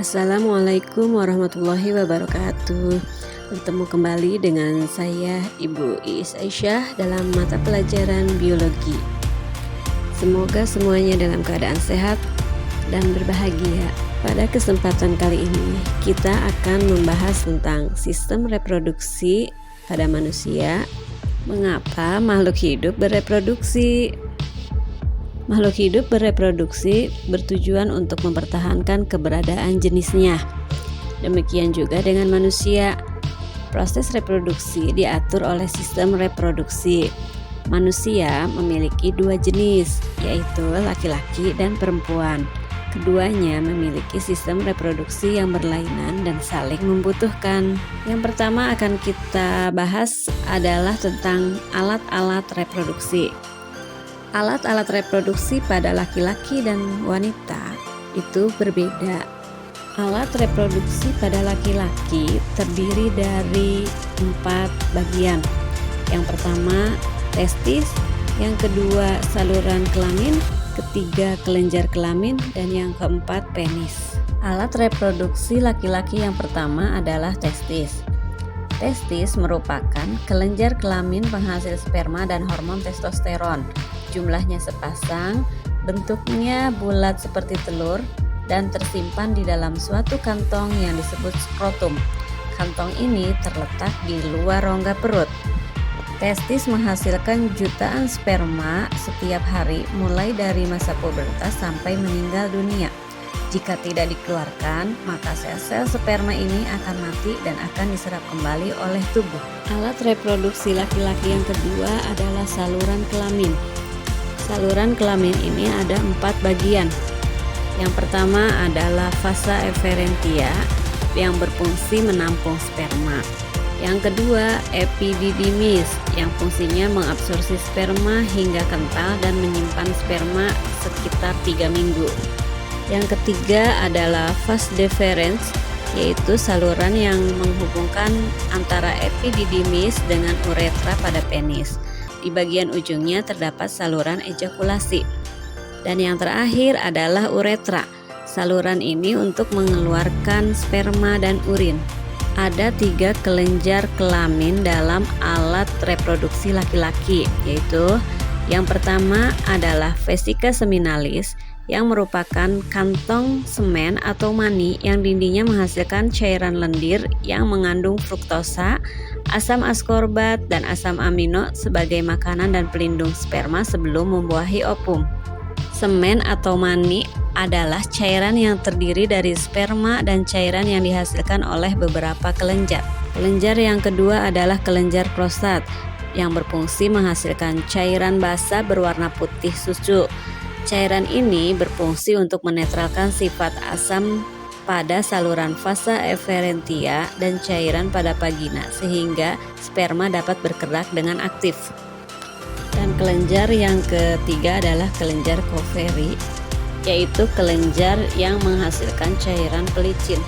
Assalamualaikum warahmatullahi wabarakatuh. Bertemu kembali dengan saya Ibu Iis Aisyah dalam mata pelajaran biologi. Semoga semuanya dalam keadaan sehat dan berbahagia. Pada kesempatan kali ini kita akan membahas tentang sistem reproduksi pada manusia. Mengapa makhluk hidup bereproduksi? Makhluk hidup bereproduksi bertujuan untuk mempertahankan keberadaan jenisnya. Demikian juga dengan manusia. Proses reproduksi diatur oleh sistem reproduksi. Manusia memiliki dua jenis, yaitu laki-laki dan perempuan. Keduanya memiliki sistem reproduksi yang berlainan dan saling membutuhkan. Yang pertama akan kita bahas adalah tentang alat-alat reproduksi. Alat-alat reproduksi pada laki-laki dan wanita itu berbeda. Alat reproduksi pada laki-laki terdiri dari 4 bagian. Yang pertama testis, yang kedua saluran kelamin, ketiga kelenjar kelamin, dan yang keempat penis. Alat reproduksi laki-laki yang pertama adalah testis. Testis merupakan kelenjar kelamin penghasil sperma dan hormon testosteron. Jumlahnya sepasang, bentuknya bulat seperti telur, dan tersimpan di dalam suatu kantong yang disebut skrotum. Kantong ini terletak di luar rongga perut. Testis menghasilkan jutaan sperma setiap hari mulai dari masa pubertas sampai meninggal dunia. Jika tidak dikeluarkan, maka sel-sel sperma ini akan mati dan akan diserap kembali oleh tubuh. Alat reproduksi laki-laki yang kedua adalah saluran kelamin. Saluran kelamin ini ada 4 bagian. Yang pertama adalah vasa efferentia yang berfungsi menampung sperma. Yang kedua, epididymis yang fungsinya mengabsorpsi sperma hingga kental dan menyimpan sperma sekitar 3 minggu. Yang ketiga adalah vas deferens, yaitu saluran yang menghubungkan antara epididymis dengan uretra pada penis. Di bagian ujungnya terdapat saluran ejakulasi. Dan yang terakhir adalah uretra. Saluran ini untuk mengeluarkan sperma dan urin. Ada 3 kelenjar kelamin dalam alat reproduksi laki-laki, yaitu yang pertama adalah vesika seminalis yang merupakan kantong semen atau mani yang dindingnya menghasilkan cairan lendir yang mengandung fruktosa, asam askorbat, dan asam amino sebagai makanan dan pelindung sperma sebelum membuahi ovum. Semen atau mani adalah cairan yang terdiri dari sperma dan cairan yang dihasilkan oleh beberapa kelenjar. Kelenjar yang kedua adalah kelenjar prostat yang berfungsi menghasilkan cairan basah berwarna putih susu. Cairan ini berfungsi untuk menetralkan sifat asam pada saluran vasa efferentia dan cairan pada vagina sehingga sperma dapat bergerak dengan aktif. Dan kelenjar yang ketiga adalah kelenjar Koveri, yaitu kelenjar yang menghasilkan cairan pelicin.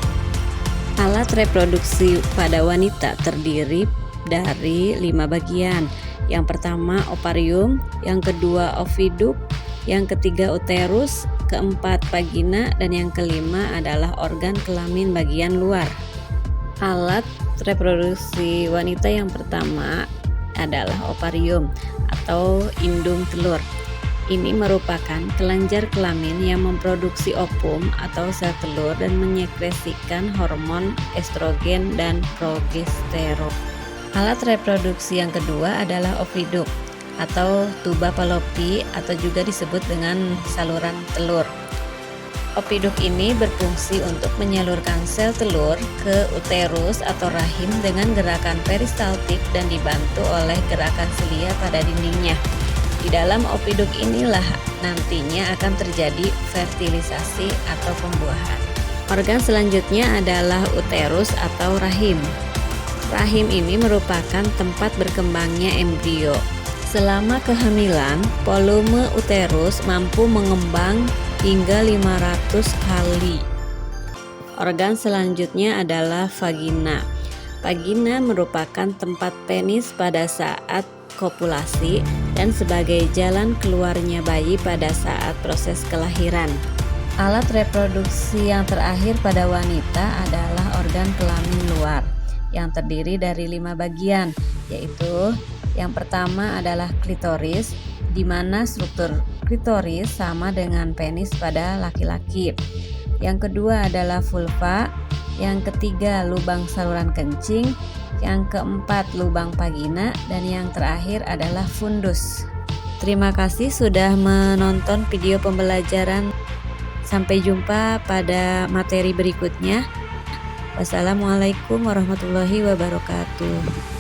Alat reproduksi pada wanita terdiri dari 5 bagian. Yang pertama ovarium, yang kedua oviduk, yang ketiga uterus, keempat vagina, dan yang kelima adalah organ kelamin bagian luar. Alat reproduksi wanita yang pertama adalah ovarium atau indung telur. Ini merupakan kelenjar kelamin yang memproduksi ovum atau sel telur dan menyekresikan hormon estrogen dan progesteron. Alat reproduksi yang kedua adalah oviduk atau tuba Fallopi atau juga disebut dengan saluran telur. Oviduk ini berfungsi untuk menyalurkan sel telur ke uterus atau rahim dengan gerakan peristaltik dan dibantu oleh gerakan silia pada dindingnya. Di dalam oviduk inilah nantinya akan terjadi fertilisasi atau pembuahan. Organ selanjutnya adalah uterus atau rahim. Rahim ini merupakan tempat berkembangnya embrio. Selama kehamilan, volume uterus mampu mengembang hingga 500 kali. Organ selanjutnya adalah vagina. Vagina merupakan tempat penis pada saat kopulasi dan sebagai jalan keluarnya bayi pada saat proses kelahiran. Alat reproduksi yang terakhir pada wanita adalah organ kelamin luar yang terdiri dari 5 bagian, yaitu yang pertama adalah klitoris, di mana struktur klitoris sama dengan penis pada laki-laki. Yang kedua adalah vulva, yang ketiga lubang saluran kencing, yang keempat lubang vagina, dan yang terakhir adalah fundus. Terima kasih sudah menonton video pembelajaran. Sampai jumpa pada materi berikutnya. Wassalamualaikum warahmatullahi wabarakatuh.